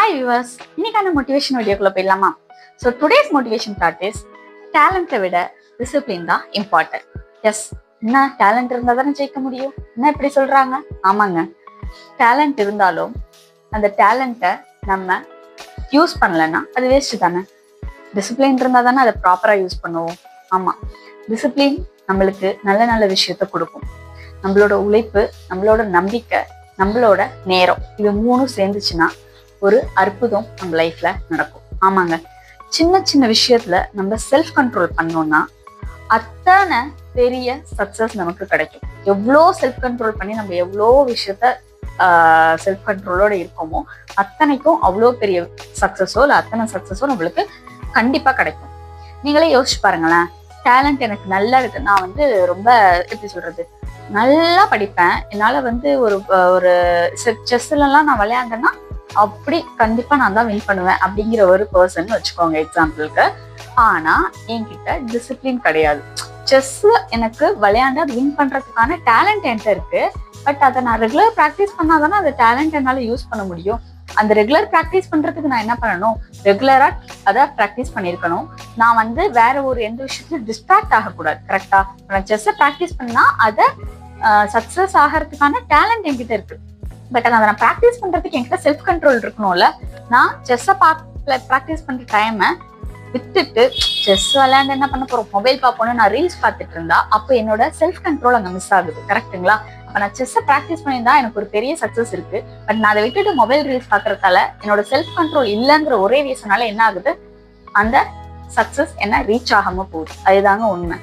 Hi viewers, இன்னைக்கான motivation வீடியோக்குள்ள போயிடலாமா? So today's motivation thought is டேலண்ட்டை விட டிசிப்ளின் தான் இம்பார்ட்டன்ட். எஸ், என்ன டேலண்ட் இருந்தால் தானே ஜெயிக்க முடியும்? என்ன இப்படி சொல்றாங்க? ஆமாங்க, டேலண்ட் இருந்தாலும் அந்த டேலண்ட்டை நம்ம யூஸ் பண்ணலன்னா அது வேஸ்ட் தானே. டிசிப்ளின் இருந்தால் தானே அதை ப்ராப்பராக யூஸ் பண்ணுவோம். ஆமாம், டிசிப்ளின் நம்மளுக்கு நல்ல நல்ல விஷயத்த கொடுக்கும். நம்மளோட உழைப்பு, நம்மளோட நம்பிக்கை, நம்மளோட நேரம், இது மூணும் சேர்ந்துச்சுன்னா ஒரு அற்புதம் நம்ம லைஃப்ல நடக்கும். ஆமாங்க, சின்ன சின்ன விஷயத்துல நம்ம செல்ஃப் கண்ட்ரோல் பண்ணோம்னா அத்தனை பெரிய சக்சஸ் நமக்கு கிடைக்கும். எவ்வளோ செல்ஃப் கண்ட்ரோல் பண்ணி நம்ம எவ்வளோ விஷயத்த செல்ஃப் கண்ட்ரோலோட இருக்கோமோ அத்தனைக்கும் அவ்வளோ பெரிய சக்சஸோ இல்லை அத்தனை சக்சஸோ நம்மளுக்கு கண்டிப்பா கிடைக்கும். நீங்களே யோசிச்சு பாருங்களேன், டேலண்ட் எனக்கு நல்லா இருக்கு, நான் ரொம்ப எப்படி சொல்றது, நல்லா படிப்பேன், என்னால ஒரு செஸ்லாம் நான் விளையாண்டேன்னா அப்படி கண்டிப்பா நான் தான் வின் பண்ணுவேன் அப்படிங்கிற ஒரு பர்சன் வச்சுக்கோங்க எக்ஸாம்பிளுக்கு. ஆனா என்கிட்ட டிசிப்ளின் கிடையாது. செஸ்ல எனக்கு விளையாண்டு அது வின் பண்றதுக்கான டேலண்ட் என்கிட்ட இருக்கு. பட் அதை நான் ரெகுலர் ப்ராக்டிஸ் பண்ணாதானே அந்த டேலண்ட் என்னால யூஸ் பண்ண முடியும். அந்த ரெகுலர் ப்ராக்டிஸ் பண்றதுக்கு நான் என்ன பண்ணணும், ரெகுலரா அதை ப்ராக்டிஸ் பண்ணிருக்கணும். நான் வேற ஒரு எந்த விஷயத்துலையும் டிஸ்ட்ராக்ட் ஆகக்கூடாது. கரெக்டா? நான் செஸ்ஸை ப்ராக்டிஸ் பண்ணா அதை சக்சஸ் ஆகிறதுக்கான டேலண்ட் என்கிட்ட இருக்கு. பட் அதை நான் ப்ராக்டிஸ் பண்றதுக்கு என்கிட்ட செல்ஃப் கண்ட்ரோல் இருக்கணும்ல. நான் செஸ்ஸை ப்ராக்டிஸ் பண்ற டைமை விட்டுட்டு செஸ் விளையாண்டு என்ன பண்ண போறோம், மொபைல் பார்ப்போன்னு நான் ரீல்ஸ் பார்த்துட்டு இருந்தா அப்போ என்னோட செல்ஃப் கண்ட்ரோல் அங்கே மிஸ் ஆகுது. கரெக்டுங்களா? அப்ப நான் செஸ்ஸை ப்ராக்டிஸ் பண்ணியிருந்தா எனக்கு ஒரு பெரிய சக்சஸ் இருக்கு. பட் நான் அதை விட்டுட்டு மொபைல் ரீல்ஸ் பார்க்கறதால என்னோட செல்ஃப் கண்ட்ரோல் இல்லைங்கிற ஒரே ரீசனால என்ன ஆகுது, அந்த சக்சஸ் என்ன ரீச் ஆகாம போகுது. அதுதாங்க உண்மை.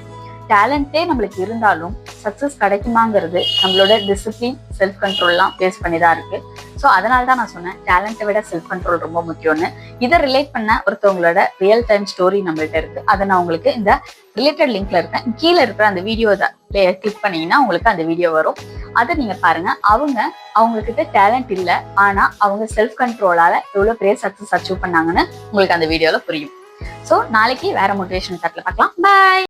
டேலண்டே நம்மளுக்கு இருந்தாலும் சக்சஸ் கிடைக்குமாங்கிறது நம்மளோட டிசிப்ளின், செல்ஃப் கண்ட்ரோல்லாம் பேஸ் பண்ணி தான் இருக்கு. ஸோ அதனால தான் நான் சொன்னேன் டேலண்ட்டை விட செல்ஃப் கண்ட்ரோல் ரொம்ப முக்கியம்னு. இதை ரிலேட் பண்ண ஒருத்தவங்களோட ரியல் டைம் ஸ்டோரி நம்மள்ட்ட இருக்கு. அதை நான் உங்களுக்கு இந்த ரிலேட்டட் லிங்க்ல இருக்கேன், கீழே இருக்கிற அந்த வீடியோ கிளிக் பண்ணீங்கன்னா உங்களுக்கு அந்த வீடியோ வரும். அதை நீங்க பாருங்க. அவங்கக்கிட்ட டேலண்ட் இல்லை, ஆனா அவங்க செல்ஃப் கண்ட்ரோலால எவ்வளவு பெரிய சக்சஸ் அச்சீவ் பண்ணாங்கன்னு உங்களுக்கு அந்த வீடியோல புரியும். ஸோ நாளைக்கு வேற மோட்டிவேஷன் தாட்ல பார்க்கலாம். பாய்.